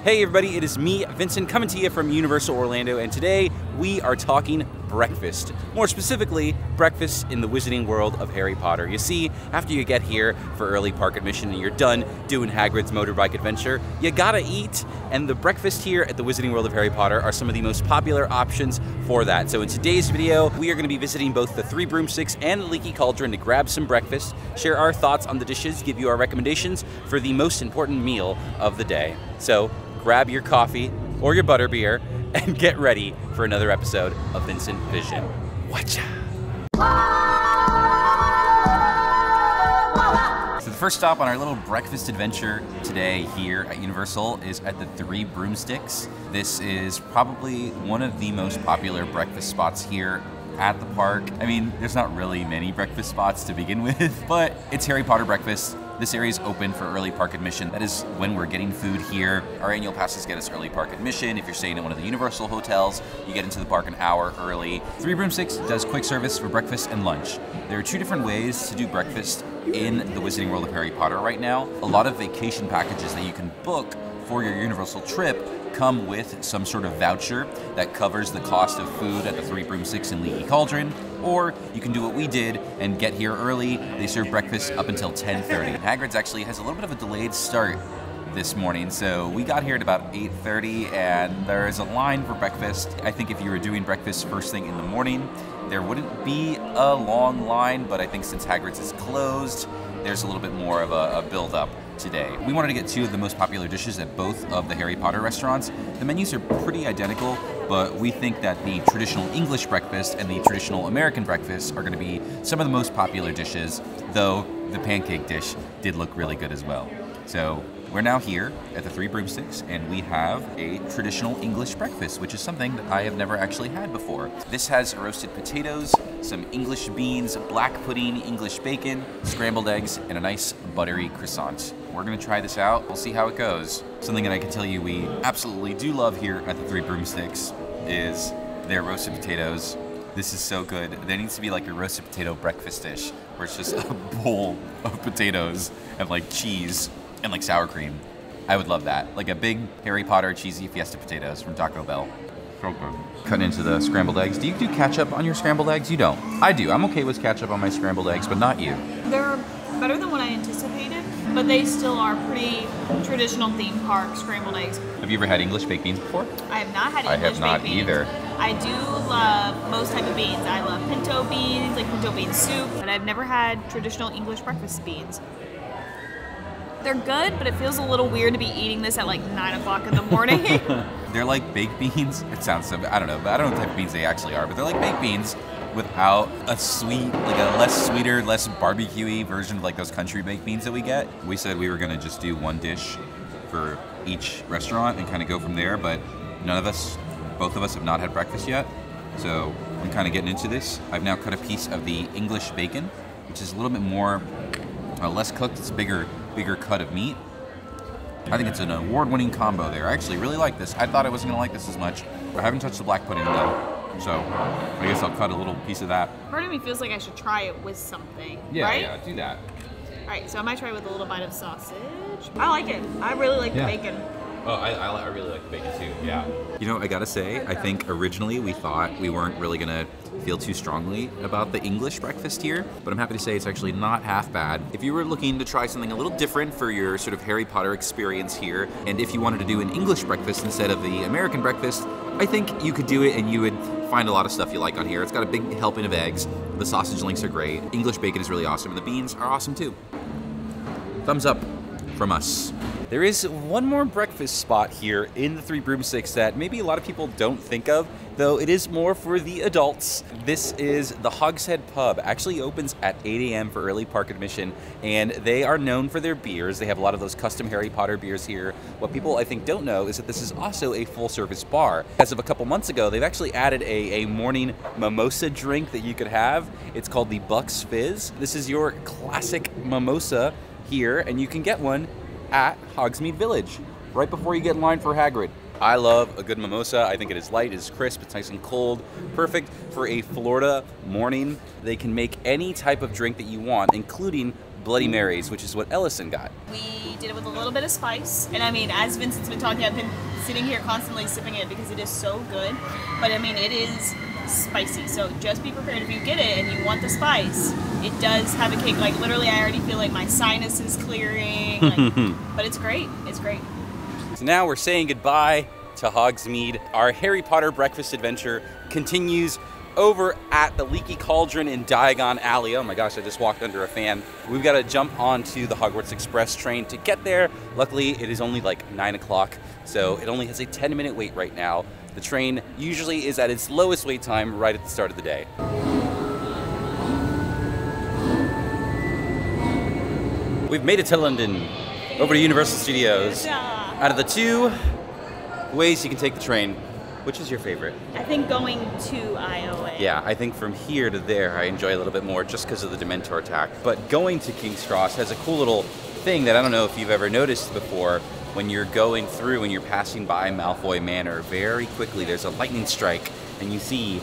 Hey everybody, it is me, Vincent, coming to you from Universal Orlando, and today we are talking breakfast. More specifically, breakfast in the Wizarding World of Harry Potter. You see, after you get here for early park admission and you're done doing Hagrid's motorbike adventure, you gotta eat, and the breakfast here at the Wizarding World of Harry Potter are some of the most popular options for that. So in today's video, we are gonna be visiting both the 3 Broomsticks and the Leaky Cauldron to grab some breakfast, share our thoughts on the dishes, give you our recommendations for the most important meal of the day. So grab your coffee or your butterbeer and get ready for another episode of Vincent Vision. Watcha! So the first stop on our little breakfast adventure today here at Universal is at the 3 Broomsticks. This is probably one of the most popular breakfast spots here at the park. I mean, there's not really many breakfast spots to begin with, but it's Harry Potter breakfast. This area is open for early park admission. That is when we're getting food here. Our annual passes get us early park admission. If you're staying at one of the Universal hotels, you get into the park an hour early. 3 Broomsticks does quick service for breakfast and lunch. There are 2 different ways to do breakfast in the Wizarding World of Harry Potter right now. A lot of vacation packages that you can book for your Universal trip come with some sort of voucher that covers the cost of food at the 3 Broomsticks and Leaky Cauldron, or you can do what we did and get here early. They serve breakfast up until 10:30. Hagrid's actually has a little bit of a delayed start this morning, so we got here at about 8:30 and there is a line for breakfast. I think if you were doing breakfast first thing in the morning, there wouldn't be a long line, but I think since Hagrid's is closed, there's a little bit more of a build-up today. We wanted to get 2 of the most popular dishes at both of the Harry Potter restaurants. The menus are pretty identical, but we think that the traditional English breakfast and the traditional American breakfast are going to be some of the most popular dishes, though the pancake dish did look really good as well. So we're now here at the 3 Broomsticks, and we have a traditional English breakfast, which is something that I have never actually had before. This has roasted potatoes, some English beans, black pudding, English bacon, scrambled eggs, and a nice buttery croissant. We're gonna try this out. We'll see how it goes. Something that I can tell you we absolutely do love here at the 3 Broomsticks is their roasted potatoes. This is so good. There needs to be like a roasted potato breakfast dish where it's just a bowl of potatoes and like cheese and like sour cream. I would love that. Like a big Harry Potter cheesy fiesta potatoes from Taco Bell. So good. Cutting into the scrambled eggs. Do you do ketchup on your scrambled eggs? You don't. I do. I'm okay with ketchup on my scrambled eggs, but not you. They're better than what I anticipated, but they still are pretty traditional theme park scrambled eggs. Have you ever had English baked beans before? I have not had I English have not baked beans. either. I do love most type of beans. I love pinto beans, like pinto bean soup, but I've never had traditional English breakfast beans. They're good, but it feels a little weird to be eating this at like 9 o'clock in the morning. They're like baked beans. It sounds so, I don't know, but I don't know what type of beans they actually are, but they're like baked beans without a sweet, like a less sweeter, less barbecue-y version of like those country baked beans that we get. We said we were gonna just do one dish for each restaurant and kind of go from there, but both of us have not had breakfast yet, so I'm kind of getting into this. I've now cut a piece of the English bacon, which is a little bit more, less cooked. It's a bigger cut of meat. I think it's an award-winning combo there. I actually really like this. I thought I wasn't gonna like this as much. I haven't touched the black pudding though, so I guess I'll cut a little piece of that. Part of me feels like I should try it with something, Yeah, right? yeah, do that. All right, so I might try it with a little bite of sausage. I like it. I really like the bacon. Oh, I really like the bacon too, yeah. You know, I gotta say, I think originally we thought we weren't really gonna feel too strongly about the English breakfast here, but I'm happy to say it's actually not half bad. If you were looking to try something a little different for your sort of Harry Potter experience here, and if you wanted to do an English breakfast instead of the American breakfast, I think you could do it and you would find a lot of stuff you like on here. It's got a big helping of eggs, the sausage links are great, English bacon is really awesome, and the beans are awesome too. Thumbs up from us. There is one more breakfast spot here in the 3 Broomsticks that maybe a lot of people don't think of, though it is more for the adults. This is the Hogs Head Pub. Actually opens at 8 a.m. for early park admission, and they are known for their beers. They have a lot of those custom Harry Potter beers here. What people I think don't know is that this is also a full-service bar. As of a couple months ago, they've actually added a morning mimosa drink that you could have. It's called the Bucks Fizz. This is your classic mimosa here, and you can get one at Hogsmeade Village, right before you get in line for Hagrid. I love a good mimosa. I think it is light, it is crisp, it's nice and cold. Perfect for a Florida morning. They can make any type of drink that you want, including Bloody Marys, which is what Ellison got. We did it with a little bit of spice. And I mean, as Vincent's been talking, I've been sitting here constantly sipping it because it is so good. But I mean, it is spicy. So just be prepared if you get it and you want the spice. It does have a kick. Like literally, I already feel like my sinus is clearing. Like, but it's great. It's great. So now we're saying goodbye to Hogsmeade. Our Harry Potter breakfast adventure continues over at the Leaky Cauldron in Diagon Alley. Oh my gosh, I just walked under a fan. We've got to jump onto the Hogwarts Express train to get there. Luckily, it is only like 9 o'clock, so it only has a 10-minute wait right now. The train usually is at its lowest wait time right at the start of the day. We've made it to London, over to Universal Studios. Out of the two ways you can take the train, which is your favorite? I think going to IOA. Yeah, I think from here to there I enjoy a little bit more just because of the Dementor attack. But going to King's Cross has a cool little thing that I don't know if you've ever noticed before. When you're going through and you're passing by Malfoy Manor, very quickly there's a lightning strike and you see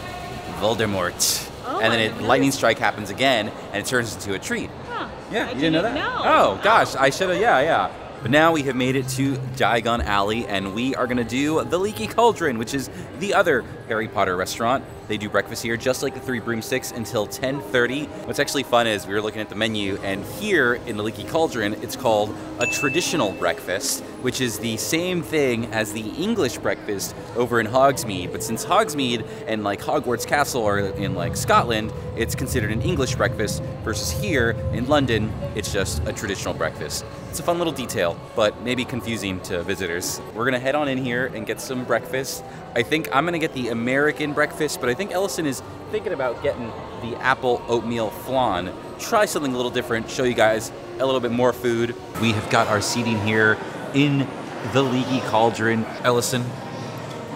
Voldemort. Oh, and then lightning strike happens again and it turns into a treat. Huh. Yeah, you didn't know that? No. Oh gosh, I should have, yeah. But now we have made it to Diagon Alley, and we are gonna do the Leaky Cauldron, which is the other Harry Potter restaurant. They do breakfast here, just like the Three Broomsticks, until 10:30. What's actually fun is we were looking at the menu, and here in the Leaky Cauldron, it's called a traditional breakfast, which is the same thing as the English breakfast over in Hogsmeade. But since Hogsmeade and like Hogwarts Castle are in like Scotland, it's considered an English breakfast, versus here in London, it's just a traditional breakfast. It's a fun little detail, but maybe confusing to visitors. We're gonna head on in here and get some breakfast. I think I'm gonna get the American breakfast, but I think Ellison is thinking about getting the apple oatmeal flan. Try something a little different, show you guys a little bit more food. We have got our seating here in the Leaky Cauldron. Ellison,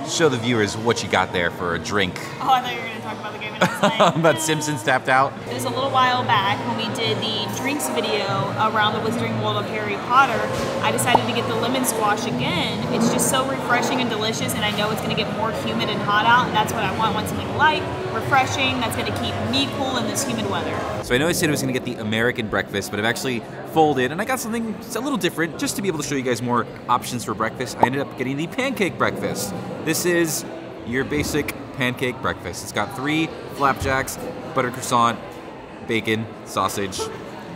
show the viewers what you got there for a drink. Oh, I thought you were going to talk about the game last night. About Simpsons Tapped Out. It was a little while back when we did the drinks video around the Wizarding World of Harry Potter. I decided to get the lemon squash again. It's just so refreshing and delicious, and I know it's going to get more humid and hot out, and that's what I want. I want something light, refreshing, that's going to keep me cool in this humid weather. So I know I said I was going to get the American breakfast, but I've actually folded, and I got something a little different, just to be able to show you guys more options for breakfast. I ended up getting the Pancake Breakfast. This is your basic pancake breakfast. It's got 3 flapjacks, butter croissant, bacon, sausage.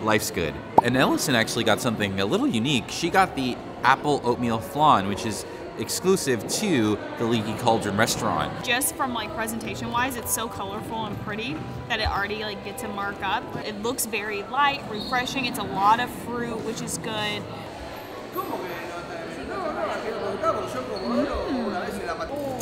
Life's good. And Ellison actually got something a little unique. She got the apple oatmeal flan, which is exclusive to the Leaky Cauldron restaurant. Just from like presentation wise, it's so colorful and pretty that it already like gets a mark up. It looks very light, refreshing. It's a lot of fruit, which is good.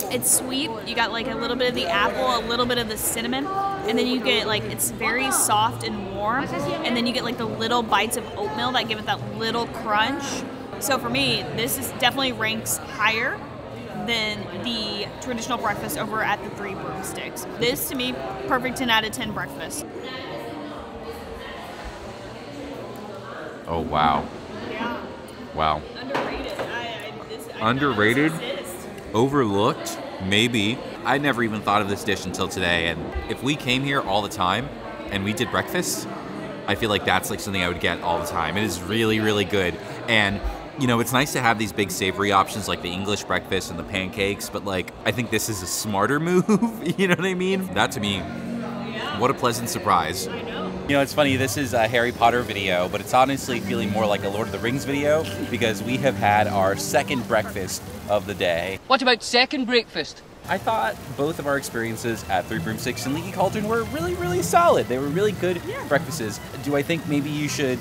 It's sweet. You got like a little bit of the apple, a little bit of the cinnamon, and then you get like, it's very soft and warm, and then you get like the little bites of oatmeal that give it that little crunch. So for me, this is definitely ranks higher than the traditional breakfast over at the Three Broomsticks. This to me, perfect 10 out of 10 breakfast. Oh wow. Yeah. Wow. Underrated. Underrated? Overlooked? Maybe. I never even thought of this dish until today, and if we came here all the time and we did breakfast, I feel like that's like something I would get all the time. It is really, really good. And you know, it's nice to have these big savory options like the English breakfast and the pancakes, but like, I think this is a smarter move, you know what I mean? That to me, what a pleasant surprise. I know. You know, it's funny, this is a Harry Potter video, but it's honestly feeling more like a Lord of the Rings video because we have had our second breakfast of the day. What about second breakfast? I thought both of our experiences at Three Broomsticks and Leaky Cauldron were really, really solid. They were really good breakfasts. Do I think maybe you should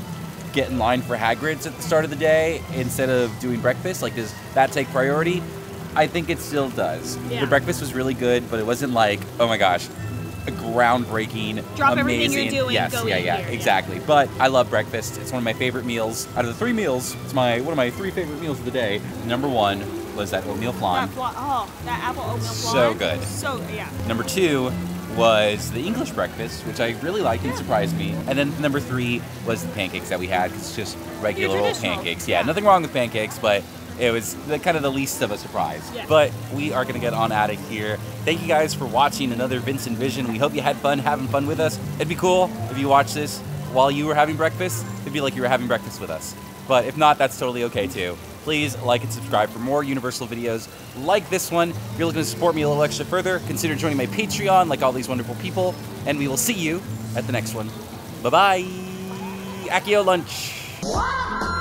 get in line for Hagrid's at the start of the day instead of doing breakfast? Like, does that take priority? I think it still does. Yeah. The breakfast was really good, but it wasn't like, oh my gosh, a groundbreaking, Drop amazing. everything you're doing, yes, go yeah, eat yeah, here, exactly. But I love breakfast. It's one of my favorite meals. Out of the 3 meals, it's one of my 3 favorite meals of the day. Number 1 was that oatmeal flan. That apple oatmeal flan. So good. So, yeah. Number 2 was the English breakfast, which I really liked and surprised me. And then number 3 was the pancakes that we had. It's just regular old pancakes. Yeah, nothing wrong with pancakes, but it was kind of the least of a surprise. Yeah. But we are gonna get on out of here. Thank you guys for watching another Vincent Vision. We hope you had fun having fun with us. It'd be cool if you watch this while you were having breakfast, it'd be like you were having breakfast with us. But if not, that's totally okay too. Please like and subscribe for more Universal videos like this one. If you're looking to support me a little extra further, consider joining my Patreon like all these wonderful people, and we will see you at the next one. Bye-bye. Accio lunch.